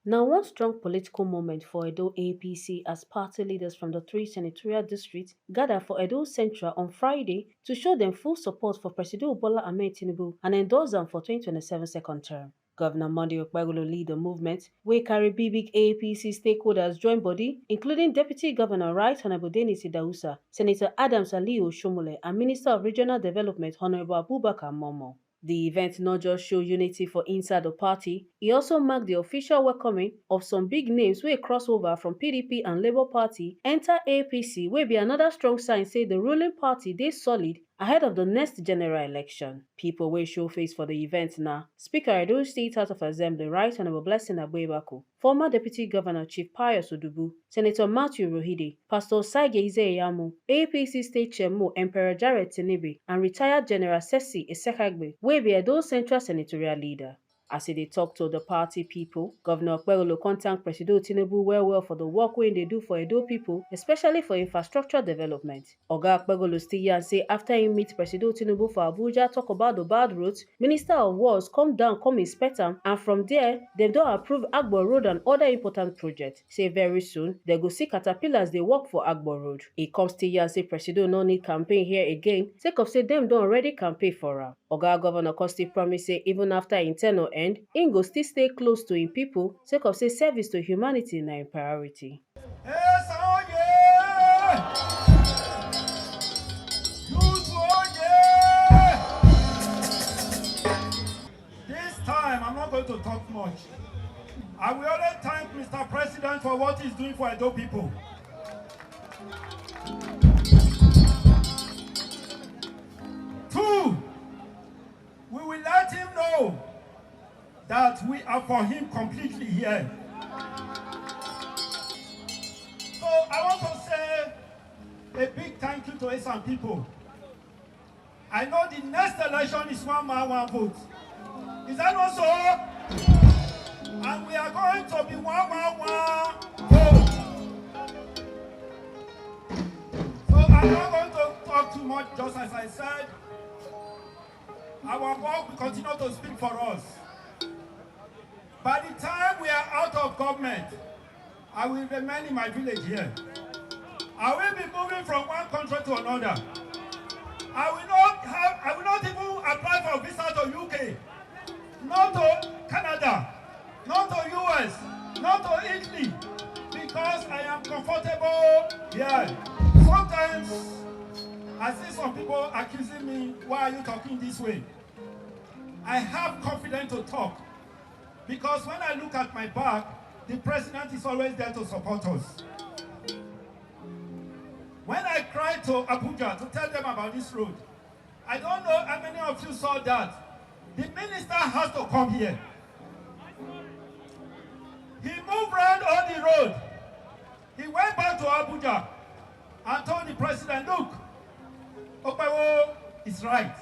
Now, one strong political moment for Edo APC as party leaders from the three senatorial districts gathered for Edo Central on Friday to show them full support for Presido Bola Ahmed Tinubu and endorse them for 2027 second term. Governor Monday Okpebholo lead the movement, wey carry big APC stakeholders join body, including Deputy Governor Right Honorable Denis Idausa, Senator Adams Ali Oshiomhole, and Minister of Regional Development Honorable Abubakar Momoh. The event not just show unity for inside the party, e also mark the official welcoming of some big names wey cross over from PDP and Labour Party enter APC, wey be another strong sign say the ruling party dey solid ahead of the next general election. Pipo wey show face for the event na Speaker Edo State House of Assembly Right Honourable Blessing Agbeibako, former Deputy Governor Chief Pius Odubu, Senator Matthew Rohide, Pastor Sage Izeyamu, APC State Chairman Emperor Jared Tinubu, and retired General Sesi Isekagbe, wey be Edo Central Senatorial leader. As e dey tok to the party pipo, Governor Okpebholo con thank Presido Tinubu well for the work wey im dey do for Edo pipo, especially for infrastructure development. Oga Okpebholo still yarn say after im meet Presido Tinubu for Abuja tok about the bad roads, Minister of Works come down come inspect am, and from there dem don approve Agbo Road and other important projects. Say very soon dem go see caterpillars dey work for Agbo Road. E come still yarn say Presido no need campaign here again sake of say dem don already campaign for am. Oga Governor con still promise say even after im ten ure end, im go still stay close to im pipo sake of say service to humanity na im priority. This time I'm not going to talk much. I will only thank Mr. President for what he's doing for Edo people. Two, we will let him know that we are for him completely here. So I want to say a big thank you to some people. I know the next election is one man, one vote. Is that also? And we are going to be one man, one vote. So I'm not going to talk too much, just as I said. Our work will continue to speak for us. By the time we are out of government, I will remain in my village here. I will be moving from one country to another. I will not even apply for a visa to UK, not to Canada, not to US, not to Italy, because I am comfortable here. Sometimes I see some people accusing me, why are you talking this way? I have confidence to talk, because when I look at my back, the president is always there to support us. When I cried to Abuja to tell them about this road, I don't know how many of you saw that. The minister has to come here. He moved around on the road. He went back to Abuja and told the president, look, Okpebholo is right.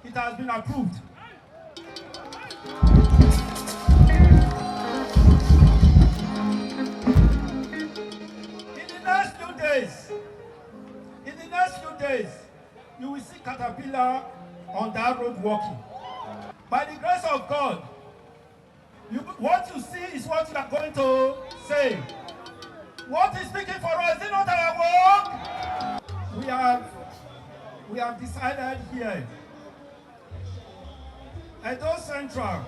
It has been approved. In the next few days, you will see caterpillar on that road walking. By the grace of God, what you see is what you are going to say. What is speaking for us? Is it not our work? We have decided here, Edo Central,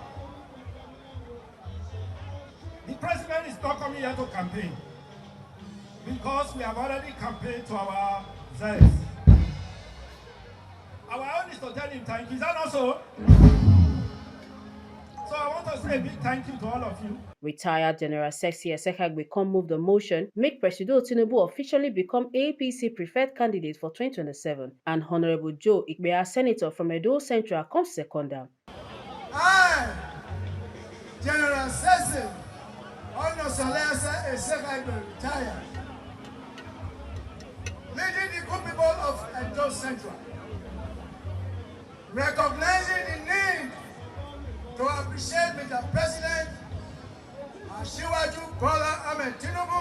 the president is not coming here to campaign, because we have already campaigned to ourselves. Our own is to tell him thank you. Is that also? So I want to say a big thank you to all of you. Retired General Sesi Isekagbe come move the motion, make Presido Tinubu officially become APC preferred candidate for 2027, and Honorable Joe Ikpeya, Senator from Edo Central, come second down. I, General Sesi Isekagbe, retired, leading the good people of Edo Central, recognizing the need to appreciate Mr. President Oshiomhole Bola Ahmed Tinubu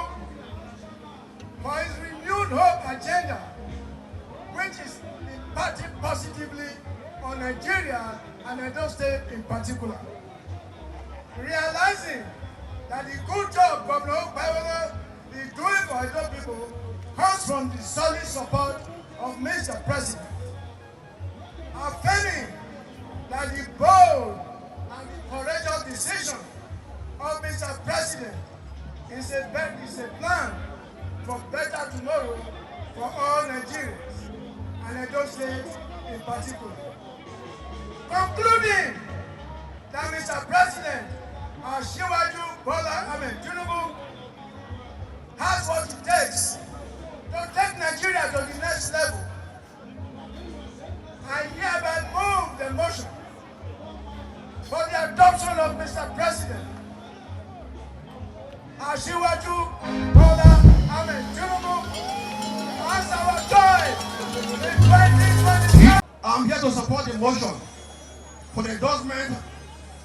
for his renewed hope agenda, which is impacting positively on Nigeria and Edo State in particular. Realizing that that the good job Governor Okpebholo is doing for Edo people comes from the solid support of Mr. President. Affirming that the bold and the courageous decision of Mr. President is a plan for better tomorrow for all Nigerians, and Edo State in particular. Concluding that Mr. President, Oshiomhole Tinubu has what it takes to take Nigeria to the next level. I hereby move the motion for the adoption of Mr. President, Oshiomhole Tinubu as our choice in 2027. I'm here to support the motion for the endorsement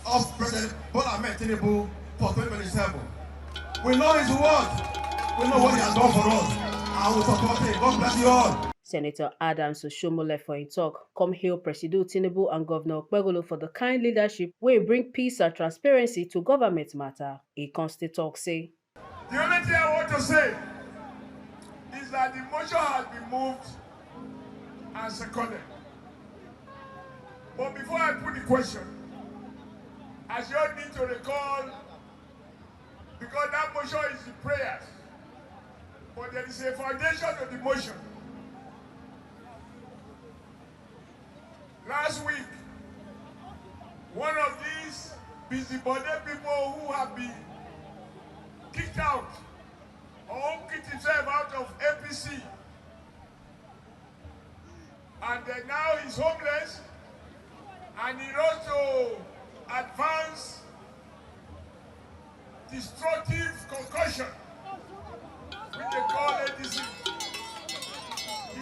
of President Tinubu for 2027. We know his word. We know what he has done for us. I will support him. God bless you all. Senator Adams Oshiomhole for a talk come hail Presido Tinubu and Governor Okpebholo for the kind leadership wey bring peace and transparency to government matter. A constant talk say. The only thing I want to say is that the motion has been moved and seconded. But before I put the question, I just need to recall, because that motion is the prayers, but there is a foundation to the motion. Last week, one of these busybody people who have been kicked out or who kicked himself out of APC, and then now he's homeless, and he wants to advance destructive concussion, which they call ADC.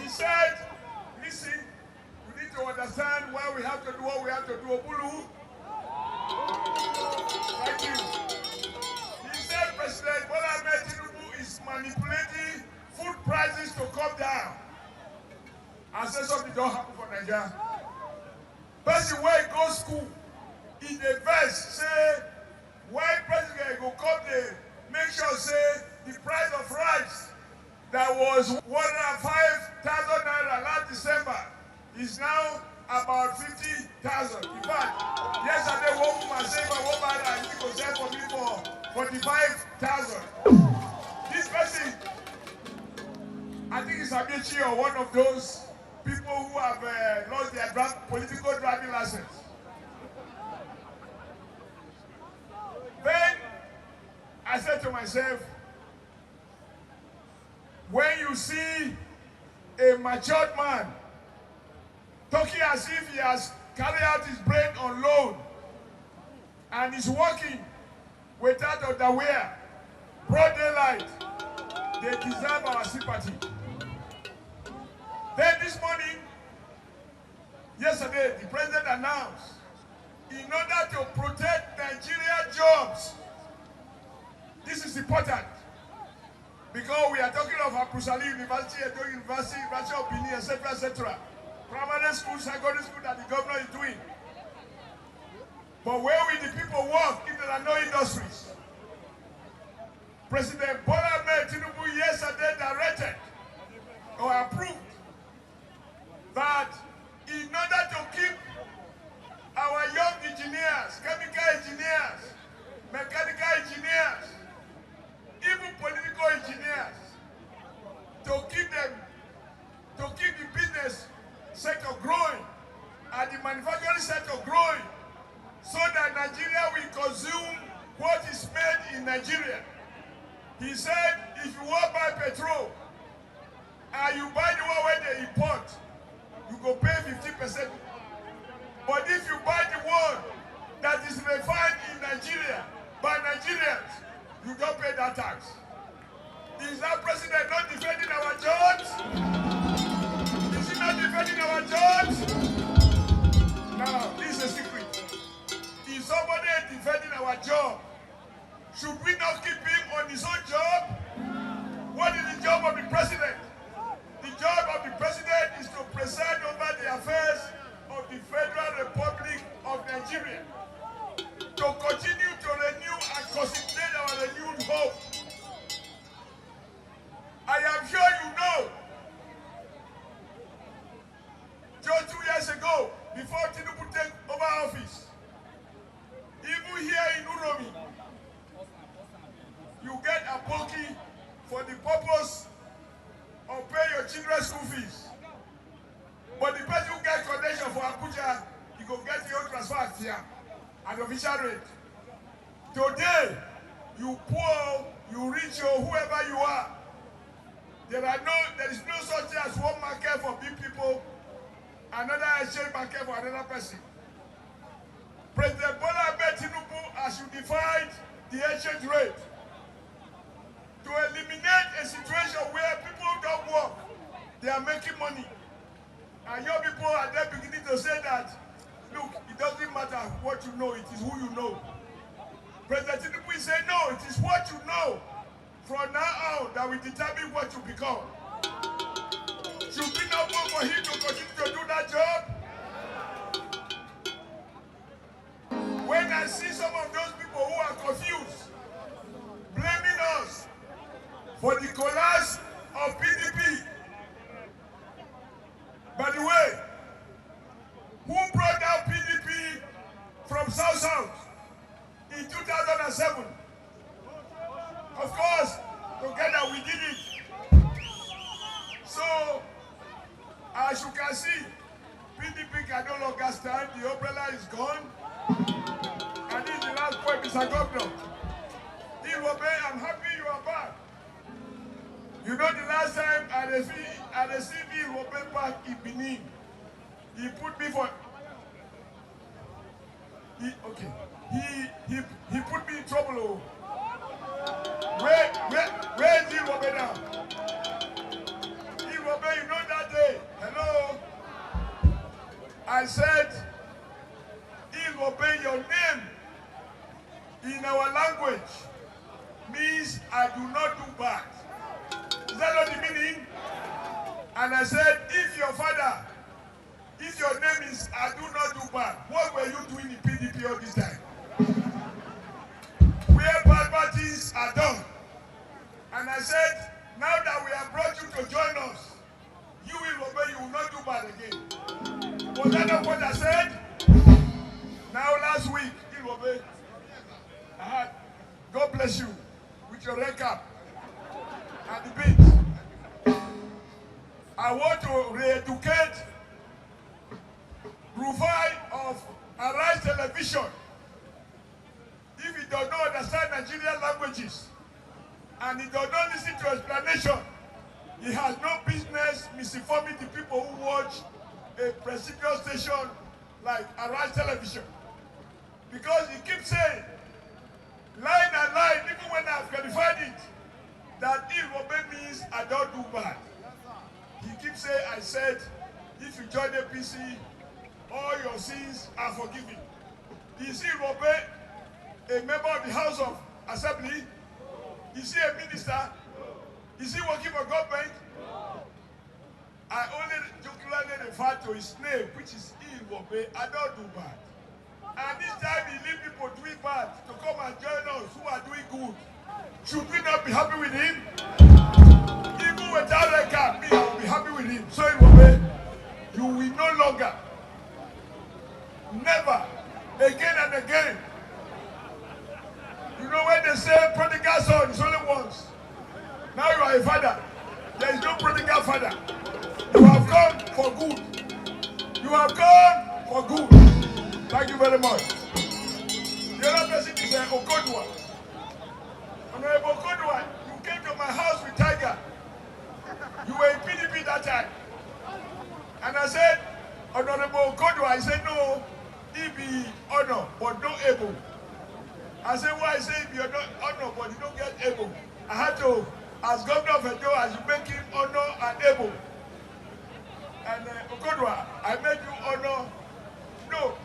He said, listen, you need to understand why we have to do what we have to do. Obulu. Thank you. He said President Tinubu is manipulating food prices to come down. And say something don't happen for Nigeria. Person where go school, in the verse say, why president go come there, make sure say the price of rice that was 105,000 naira last December is now about 50,000. In fact, yesterday one woman said my woman and he go sell for me for 45,000. This person, I think it's Abichi or one of those people who have lost their political driving license. Then I said to myself, when you see a matured man talking as if he has carried out his brain on loan and is walking without underwear, broad daylight, they deserve our sympathy. Then this morning, yesterday, the president announced, in order to protect Nigeria jobs, this is important, because we are talking of Apusali University, Edo University, University of Benin, etc., primary school, secondary school that the governor is doing. But where will the people work if there are no industries? President Tinubu yesterday directed or approved that in order to keep our young engineers, chemical engineers, mechanical engineers, even political engineers, to keep the business sector growing and the manufacturing sector growing, so that Nigeria will consume what is made in Nigeria. He said, if you want to buy petrol and you buy the one where they import, you go pay 50%. But if you buy the one that is refined in Nigeria by Nigerians, you don't pay that tax. Is that president not defending our jobs? Is he not defending our jobs? Now, this is a secret. If somebody is defending our job, should we not keep him on his own job? What is the job of the president? The job of the president is to preside over the affairs of the Federal Republic of Nigeria, to continue to renew and consolidate our Aboki for the purpose of paying your children's school fees. But the person who gets connection for Abuja, you go get your transfer here at official rate. Today, you poor, you rich, or whoever you are, there is no such thing as one market for big people, another exchange market for another person. President Bola Ahmed Tinubu has unified the exchange rate to eliminate a situation where people don't work, they are making money. And your people are there beginning to say that, look, it doesn't matter what you know, it is who you know. President Tinubu is saying, no, it is what you know from now on that will determine what you become. Should we not vote for him to continue to do that job? When I see some of those people who are confused, blaming us for the collapse of PDP, by the way, who brought down PDP from South in 2007? Of course, together we did it. So, as you can see, PDP can no longer stand, the umbrella is gone. And this is the last point, Mr. Governor. I'm happy you are back. You know the last time at the CV Iwobe Park in Benin, he put me for... He put me in trouble. Where is Iwobe now? Iwobe, you know that day? Hello? I said, Iwobe, your name in our language means I do not do bad. Is that not the meaning? And I said, if your name is I do not do bad, what were you doing in PDP all this time? Where bad things are done. And I said, now that we have brought you to join us, you will obey, you will not do bad again. Was that not what I said? Now last week, you will obey. God bless you with your recap and the beat. I want to re-educate Rufai of Arise Television. If he does not understand Nigerian languages and he does not listen to explanation, he has no business misinforming the people who watch a Presido station like Arise Television. Because he keeps saying, line and line, even when I've clarified it, that Iwobe means I don't do bad. He keeps saying, I said, if you join APC, all your sins are forgiven. Is Iwobe a member of the House of Assembly? Is he a minister? Is he working for government? I only jocularly refer to his name, which is Iwobe. I don't do bad. And this time he leave people doing bad to come and join us who are doing good. Should we not be happy with him? Even without a cap, me, I will be happy with him. So Iwobe, you will no longer, never, again and again. You know when they say prodigal son is only once. Now you are a father. There is no prodigal father. You have come for good. You have come for good. Thank you very much. The other person is Okodwa. Honorable Okodwa, you came to my house with Tiger. You were in PDP that time. And I said, Honorable Okodwa, I said, no, he be honor, but not able. I said, why? I said, if you're not honor, but you don't get able. I had to, as governor of Edo, as you make him honor and able. And Okodwa, I made you honor. No.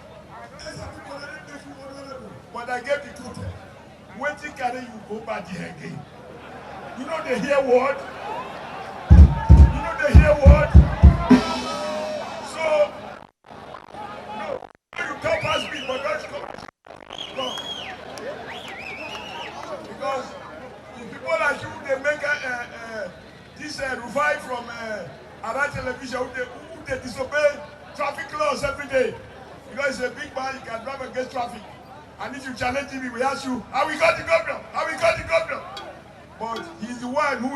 But I gave the truth. Waiting carry you go back here again. You know they hear word? You know they hear word? So, no, you come past me, but don't come. No. Because the people like you, they make this Rufai from Arise Television, who they disobey traffic laws every day. Because he's a big man, he can drive against traffic. And if you challenge him, he will ask you, how we got the governor? How we got the governor? But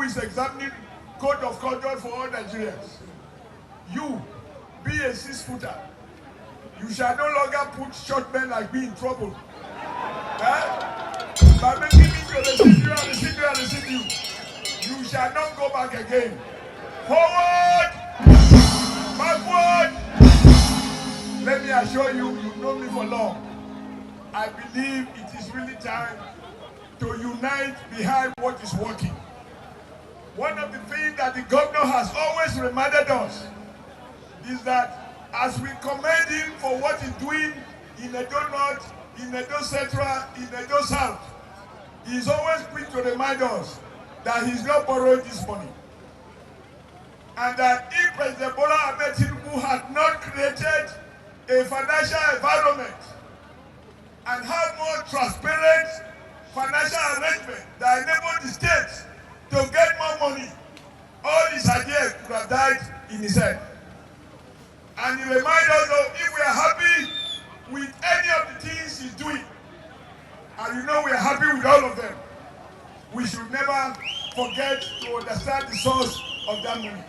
is examining code of conduct for all Nigerians. You, be a 6-footer. You shall no longer put short men like me in trouble. By making me to receive you and receive you and receive you. You shall not go back again. Forward! Backward! Let me assure you, you've known me for long. I believe it is really time to unite behind what is working. One of the things that the governor has always reminded us is that as we commend him for what he's doing in Edo North, in Edo Central, in Edo South, he's always quick to remind us that he's not borrowing this money. And that if President Bola Ahmed Tinubu had not created a financial environment and have more transparent financial arrangement that enable the states to get more money, all his ideas could have died in his head. And he reminds us that if we are happy with any of the things he's doing, and you know we are happy with all of them, we should never forget to understand the source of that money.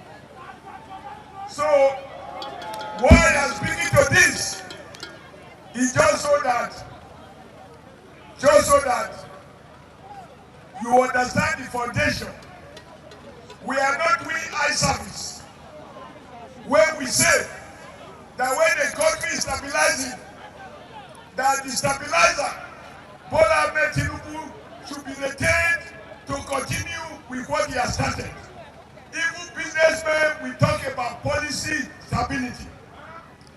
So, why I'm speaking to this is just so that you understand the foundation. We are not doing eye service when we say that when the country is stabilizing, that the stabilizer, Bola Ahmed Tinubu, should be retained to continue with what he has started. Even businessmen, we talk about policy stability.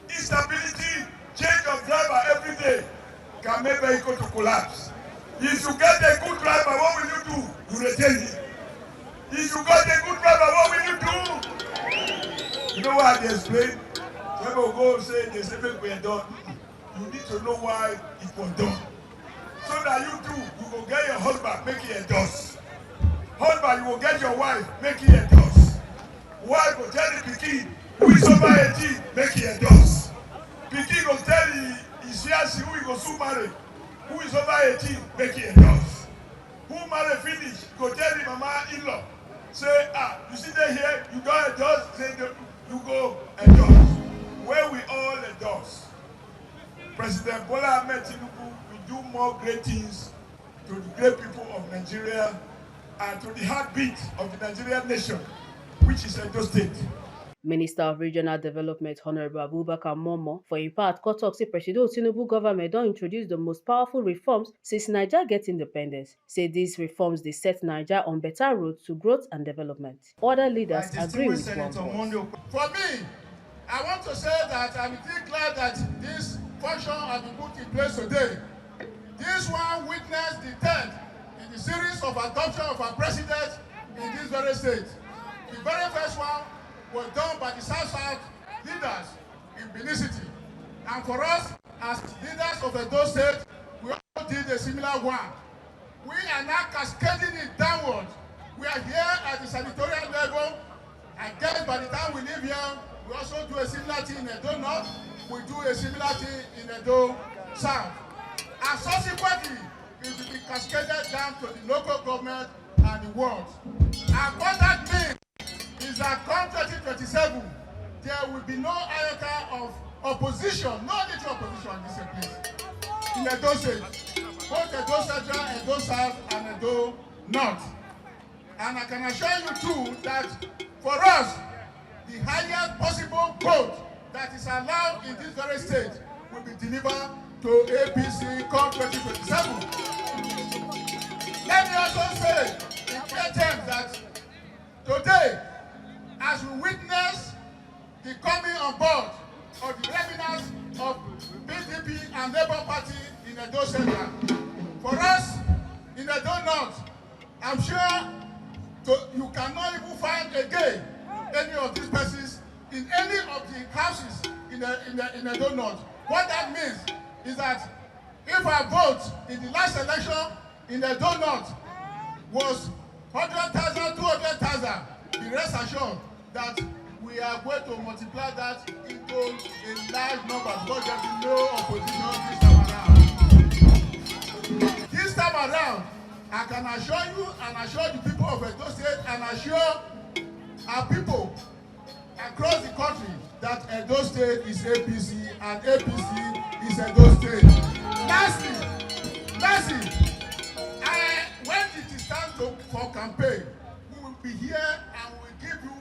Instability, change of driver every day can make vehicle to collapse. If you get a good driver, what will you do? You retain him. If you got a good driver, what will you do? You know what I explain? People will go say they say we are done. You need to know why it was done. So that you will get your husband, make it endorse. Husband, you will get your wife, make it endorse. Wife will tell the pikin who is over 18, make it endorse. Pikin will tell his fiancé who he go soon marry, who is over 18, make it endorse. Who marry finish, go tell the mama in-law, say, you see they here, you don't endorse, say you go endorse. Where we all endorse. President Bola Ahmed Tinubu will do more great things to the great people of Nigeria and to the heartbeat of the Nigerian nation, which is Edo State. Minister of Regional Development Honorable Abubakar Momoh for im part tok say Presido Tinubu government don introduce the most powerful reforms since Naija get independence. Say these reforms dey set Naija on better road to growth and development. Other leaders agree with one voice. For me, I want to say that I'm really glad that this function has been put in place today. This one witnessed the 10th in the series of adoption of our president in this very state. The very first one was done by the South-South leaders in Benin City. And for us, as leaders of Edo State, we also did a similar one. We are now cascading it downwards. We are here at the senatorial level. I guess by the time we leave here, we also do a similar thing in Edo North. We do a similar thing in Edo South. And subsequently, it will be cascaded down to the local government and the world. And what that means is that come 2027, there will be no iota of opposition, no little opposition in this place. In Edo State, both Edo Central, Edo South, and Edo North. And I can assure you too that for us, the highest possible vote that is allowed in this very state will be delivered to APC come 2027. Let me also say in clear terms that today, as we witness the coming on board of the revenues of PDP and Labour Party in Edo Central, for us in Edo North, I'm sure you cannot even find again any of these persons in any of the houses in Edo North. What that means is that if our vote in the last election in Edo North was 100,000, 200,000, be rest assured that we are going to multiply that into a large number because there will be no opposition this time around. This time around, I can assure you and assure the people of Edo State and assure our people across the country that Edo State is APC and APC is Edo State. Lastly, when it is time for campaign, we will be here and we will give you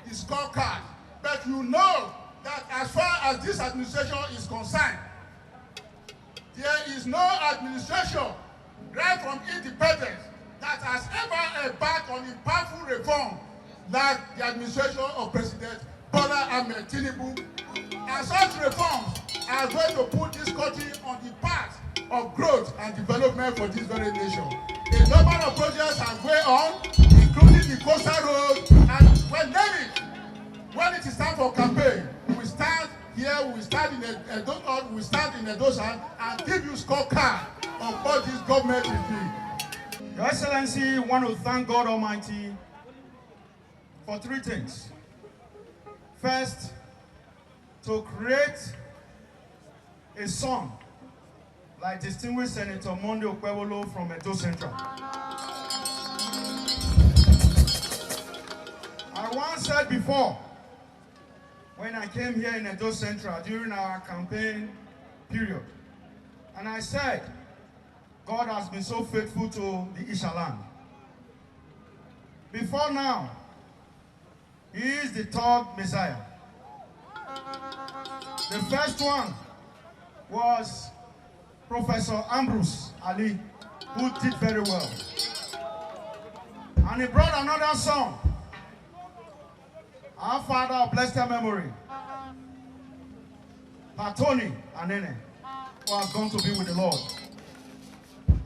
the scorecard. But you know that as far as this administration is concerned, there is no administration right from independence that has ever embarked on impactful reform like the administration of President Bola Ahmed Tinubu. And such reforms are going to put this country on the path of growth and development for this very nation. A number of projects are going on, including the coastal road, and when it is time for campaign, we stand here, we stand in Edo and give you scorecard of what this government is doing. Your Excellency, I want to thank God Almighty for three things. First, to create a son like distinguished Senator Momoh Okpebholo from Edo Central. I once said before, when I came here in Edo Central during our campaign period, and I said, God has been so faithful to the Ishaland. Before now, he is the third Messiah. The first one was Professor Ambrose Ali, who did very well. And he brought another son, our father of blessed memory, Patoni Anene, who has gone to be with the Lord.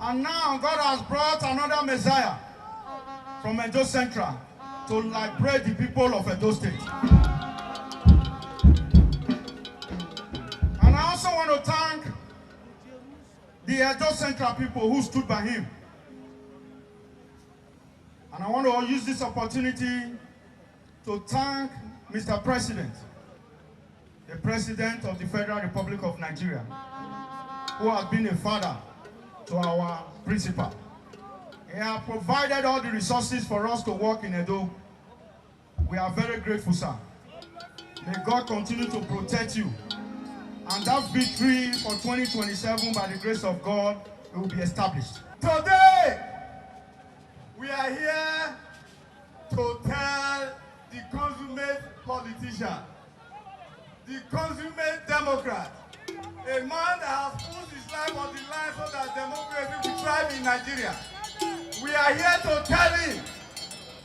And now God has brought another Messiah from Edo Central to liberate the people of Edo State. And I also want to thank the Edo Central people who stood by him. And I want to use this opportunity to thank Mr. President, the President of the Federal Republic of Nigeria, who has been a father to our principal. He has provided all the resources for us to work in Edo. We are very grateful, sir. May God continue to protect you. And that victory for 2027, by the grace of God, will be established. Today, we are here to tell the consummate politician, the consummate Democrat, a man that has put his life on the line so that democracy will thrive in Nigeria. We are here to tell him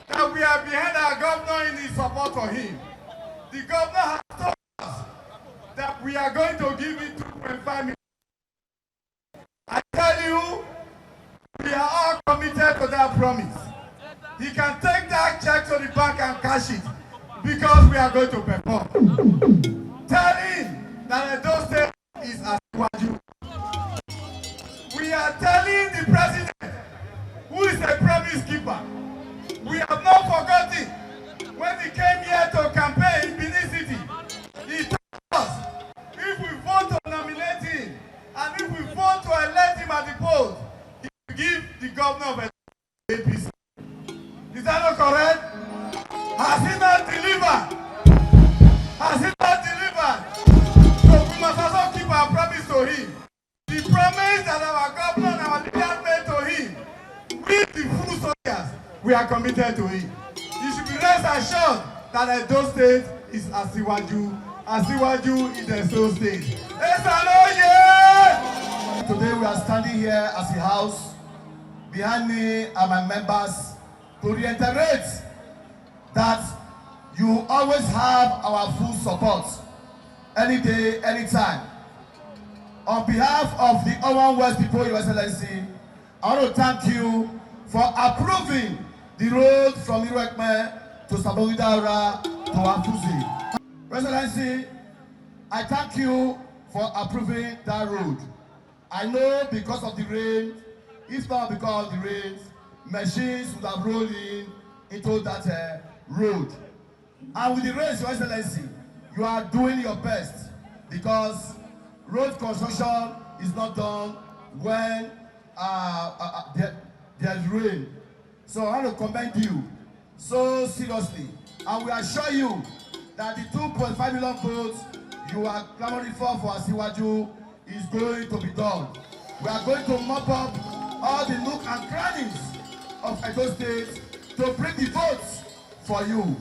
that we are behind our governor in his support for him. The governor has told us that we are going to give him 2.5 million. I tell you, we are all committed to that promise. He can take that check to the bank and cash it because we are going to perform. Tell him that Edo State is as Waju. We are telling the president, who is a promise keeper, we have not forgotten when he came here to campaign in Benin City. He told us if we vote to nominate him and if we vote to elect him at the polls, he will give the governor of the APC. Is that not correct? Has he not delivered? Has he not delivered? So we must also keep our promise to him. The promise that our governor and our leaders made to him, with the full soldiers, we are committed to it. You should be rest assured that Edo State is Asiwaju. Asiwaju is Edo State. Today we are standing here as a house. Behind me are my members to reiterate that you always have our full support, any day, anytime. On behalf of the Owan West people, Your Excellency, I want to thank you for approving the road from Iruekme to Saboridaura to Afuzi. Your Excellency, I thank you for approving that road. I know because of the rain, if not because of the rain, machines would have rolled into that road. And with the rains, Your Excellency, you are doing your best because road construction is not done when there's rain. So I want to commend you so seriously. And we assure you that the 2.5 million votes you are clamoring for Asiwaju is going to be done. We are going to mop up all the nook and crannies of Edo State to bring the votes for you.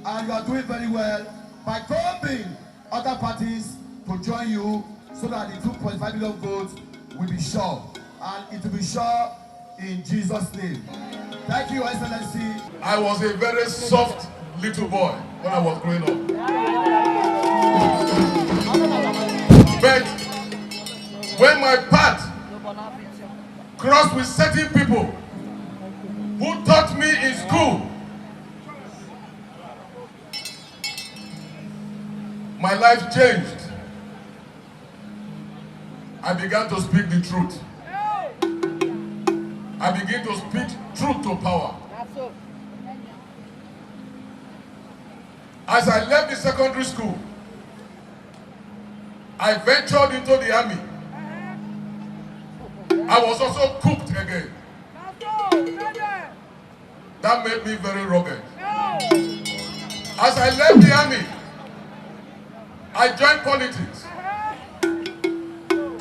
And you are doing very well by convincing other parties to join you so that the 2.5 million votes will be sure. And it will be sure in Jesus' name. Thank you, Excellency. I was a very soft little boy when I was growing up. But when my path crossed with certain people who taught me in school, my life changed. I began to speak the truth. I began to speak truth to power. As I left the secondary school, I ventured into the army. I was also cooked again. That made me very rugged. As I left the army, I joined politics.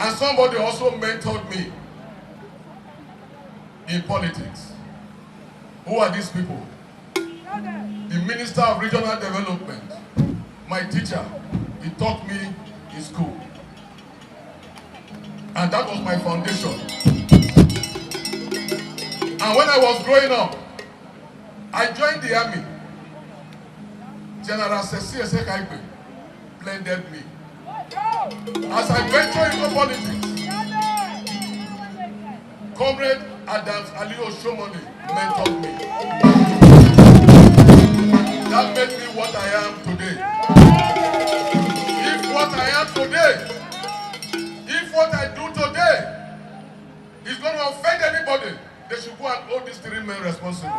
And somebody also mentored me in politics. Who are these people? The Minister of Regional Development, my teacher, he taught me in school. And that was my foundation. And when I was growing up, I joined the army. General Ceci Esekaipe blended me. As I ventured into politics, Comrade Adams Ali Oshiomhole mentored me. That made me what I am today. If what I am today, if what I do today is going to offend anybody, they should go and hold these three men responsible.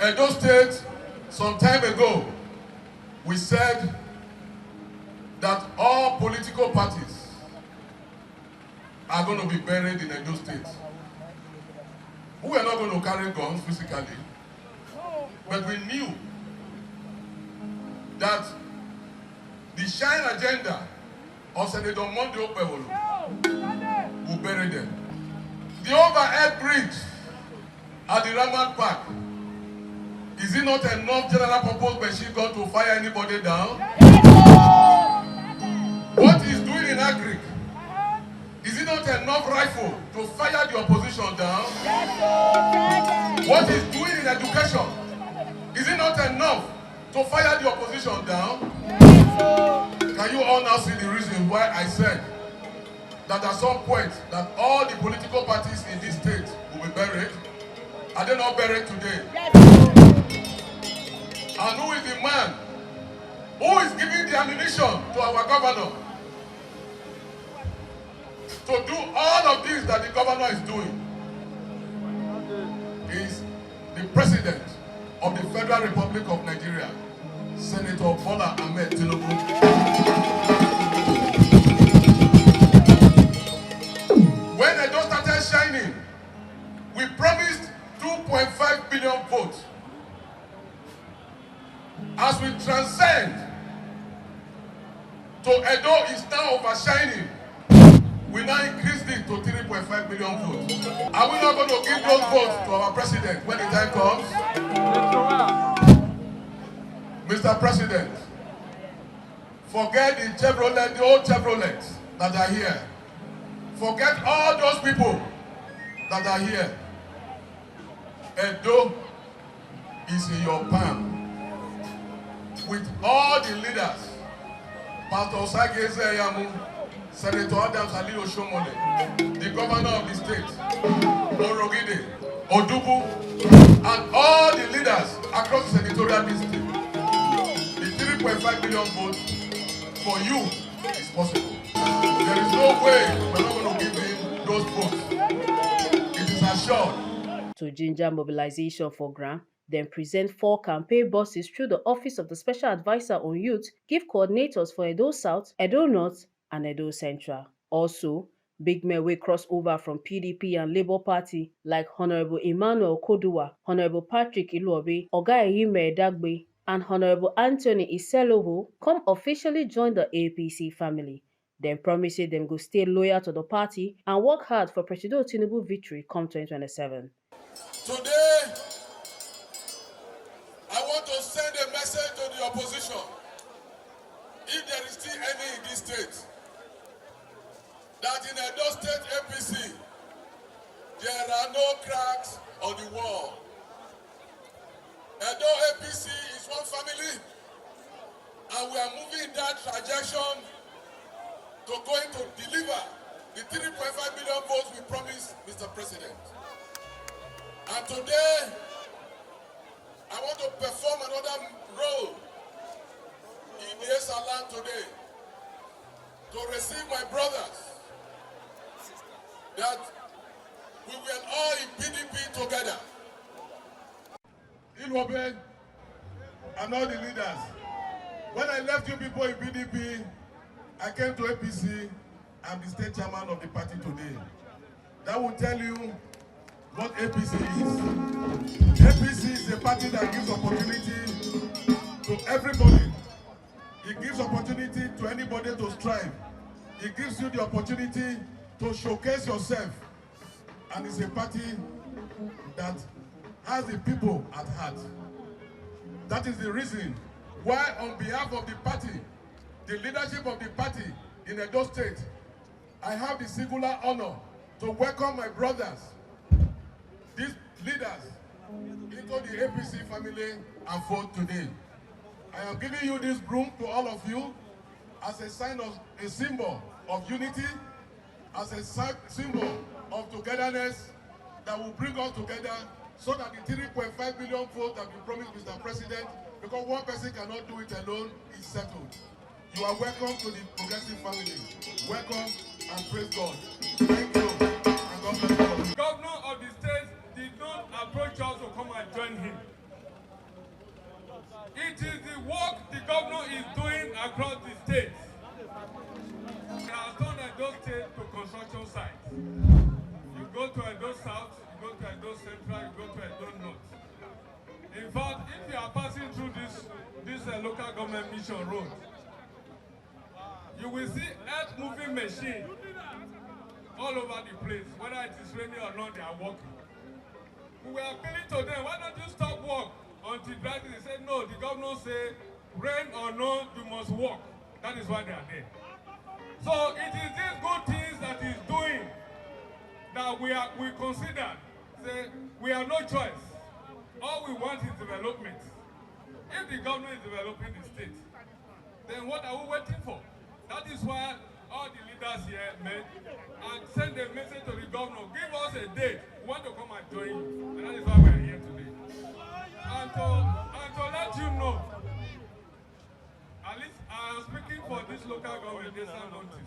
Edo State, some time ago, we said that all political parties are going to be buried in Edo State. We are not going to carry guns physically, but we knew that the shine agenda of Senator Okpebholo will bury them. The overhead bridge at the Ramat Park, is it not enough general purpose machine gun to fire anybody down? What he's doing in Agric, is it not enough rifle to fire the opposition down? What he's doing in education, is it not enough to fire the opposition down? Can you all now see the reason why I said that at some point that all the political parties in this state will be buried? Are they not buried today? And who is the man who is giving the ammunition to our governor to do all of this that the governor is doing? Is the President of the Federal Republic of Nigeria, Senator Bola Ahmed Tinubu. When Edo started shining, we promised 2.5 billion votes. As we transcend to Edo is now overshining, we now increased it to 3.5 million votes. Are we not going to give those votes to our president when the time comes? Mr. President, forget the Chevrolet, the old Chevrolets that are here. Forget all those people that are here. Edo is in your palm. With all the leaders, Pastor Osageze Yamu, Senator Adams Ali Oshiomhole, the governor of the state, Orogide, Odubu, and all the leaders across the senatorial district, the 3.5 million votes for you is possible. There is no way we're not going to give him those votes. It is assured. To ginger mobilization for ground, then present 4 campaign buses through the Office of the Special Advisor on Youth, give coordinators for Edo South, Edo North, and Edo Central. Also, big men wey cross over from PDP and Labour Party like Honourable Emmanuel Koduwa, Honourable Patrick Iluobe, Oga Ehime Edagbe, and Honourable Anthony Iseloho come officially join the APC family. Dem promise say dem go stay loyal to the party and work hard for Presido Tinubu victory come 2027. Today, I want to send a message to the opposition. If there is still any in this state, that in Edo State APC, there are no cracks on the wall. Edo APC is one family, and we are moving in that trajectory to going to deliver the 3.5 million votes we promised, Mr. President. And today, I want to perform another role in the land today to receive my brothers that we will all in PDP together. Iluobe and all the leaders. When I left you people in PDP, I came to APC. I'm the state chairman of the party today. That will tell you what APC is. APC is a party that gives opportunity to everybody. It gives opportunity to anybody to strive. It gives you the opportunity to showcase yourself. And it's a party that has the people at heart. That is the reason why, on behalf of the party, the leadership of the party in Edo State, I have the singular honor to welcome my brothers, these leaders, into the APC family and vote today. I am giving you this broom to all of you as a sign of a symbol of unity, as a symbol of togetherness that will bring us together so that the 3.5 million votes that we promised Mr. President, because one person cannot do it alone, is settled. You are welcome to the progressive family. Welcome and praise God. Thank you. And God bless you. The governor of the state did not approach us to come and join him. It is the work the governor is doing across the state. He has turned Edo State to construction sites. You go to Edo South, you go to Edo Central, you go to Edo North. In fact, if you are passing through this local government mission road, you will see earth moving machine all over the place. Whether it is raining or not, they are working. We were appealing to them, why don't you stop work until dry season? They said, no, the governor said, rain or no, you must work. That is why they are there. So it is these good things that he's doing that we consider. Say, we have no choice. All we want is development. If the government is developing the state, then what are we waiting for? That is why all the leaders here met and send a message to the governor, give us a date, we want to come and join you. And that is why we are here today. And to let you know, at least I am speaking for this local government, they send notice.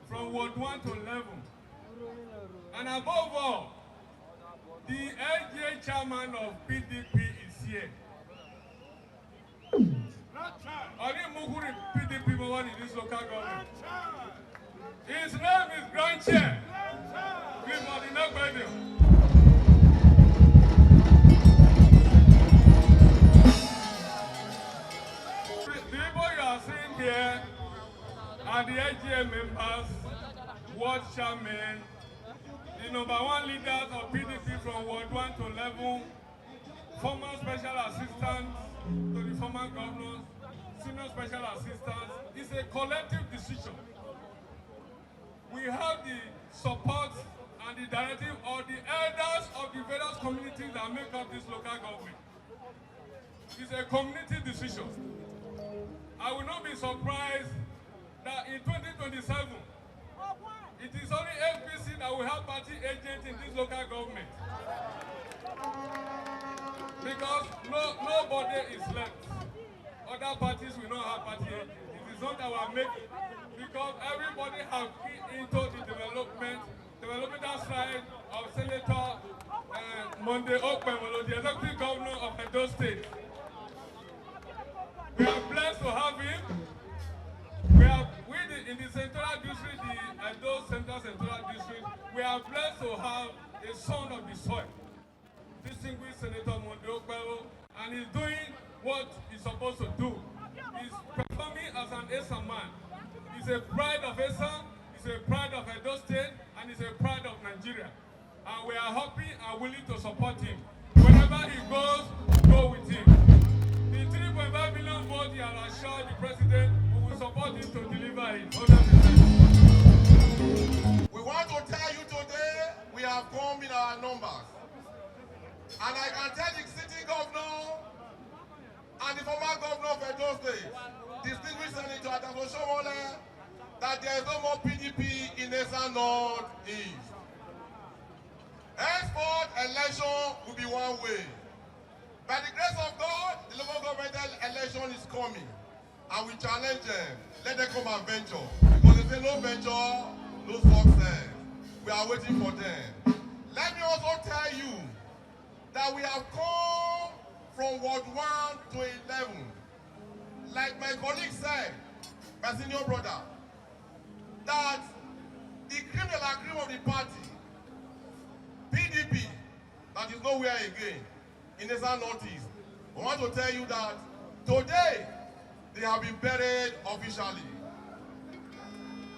From Ward 1 to 11. And above all, the LGA chairman of PDP is here. I didn't move with PDP in this local government. His name is Grand Chair. Please, Martin, the people you are seeing here are the LGA members, ward chairmen, the #1 leaders of PDP from Ward 1 to 11, former special assistants to the former governors, senior special assistants. It's a collective decision. We have the support and the directive of the elders of the various communities that make up this local government. It's a community decision. I will not be surprised that in 2027, it is only APC that will have party agents in this local government. Because nobody is left. Other parties will not have party agents. It is not our making. Because everybody has been into the developmental side of Senator Monday Okpebholo, the executive governor of Edo State. We are blessed to have him. In the Central District, the Edo Central District, we are blessed to have a son of the soil, distinguished Senator Monday Okpebholo, and he's doing what he's supposed to do. He's performing as an ESA man. He's a pride of ESA, he's a pride of Edo State, and he's a pride of Nigeria. And we are happy and willing to support him. Wherever he goes, go with him. The 3.5 million vote he has assured the president, we will support him to deliver it. 100%. We want to tell you today, we have come in our numbers. And I can tell the city governor and the former governor of Edo State, distinguished Senator Oshiomhole, that there is no more PDP in Esa North East. Henceforth, election will be one way. By the grace of God, the local government election is coming. And we challenge them. Let them come and venture. Because they say no venture, no success. We are waiting for them. Let me also tell you that we have come from Ward 1 to 11. Like my colleague said, my senior brother, that the cream de la cream of the party, PDP, that is nowhere again in the South Northeast. I want to tell you that today they have been buried officially.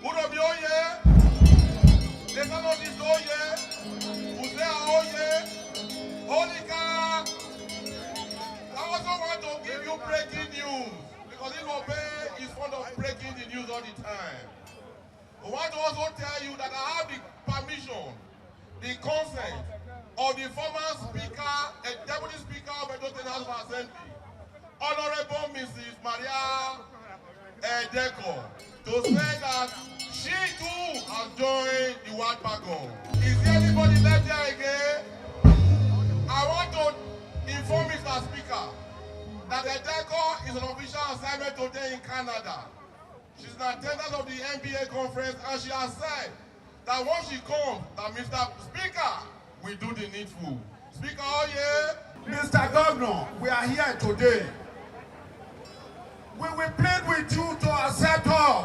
Urobi Oye, the South Northeast Oye, Usea Oye, Olika. I also want to give you breaking news because Ilobe is fond of breaking the news all the time. I want to also tell you that I have the permission, the consent of the former speaker and deputy speaker of Edo State House of Assembly, Honorable Mrs. Maria Edeko, to say that she too has joined the World Pagon. Is there anybody left there again? I want to inform Mr. Speaker that Edeko is an official assignment today in Canada. She's an attendant of the NBA conference, and she has said that once she comes, that Mr. Speaker will do the needful. Speaker, oh yeah. Mr. Governor, we are here today. We will plead with you to accept us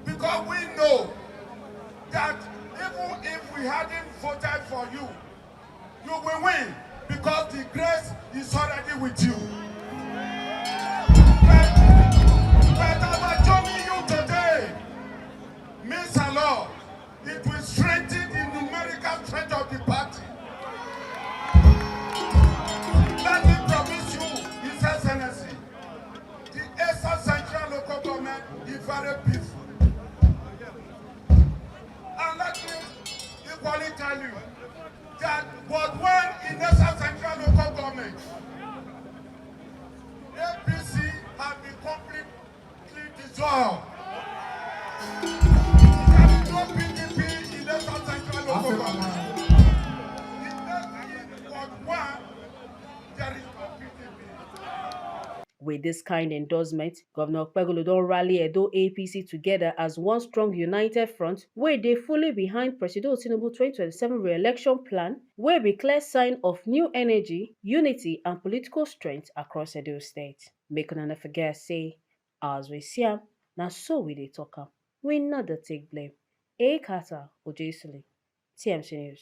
because we know that even if we hadn't voted for you, you will win because the grace is already with you. But our joining you today means a lot. It will strengthen the numerical strength of the party. Let me promise you, His Excellency, the Esa Central Local Government is very peaceful. And let me equally tell you that but when in Esa Central Local Government, APC has been completely dissolved. There is no PDP in Esa Central Local Government. In Ward 1, there is no PDP. With this kind endorsement, Governor Okpebholo don rally Edo APC together as one strong united front wey dey fully behind Presido Tinubu 2027 re-election plan wey be clear sign of new energy, unity and political strength across Edo State. Make una no forget say, as we see am, na so we dey talk am. We no dey take blame. Kata Ojesili, TMC News.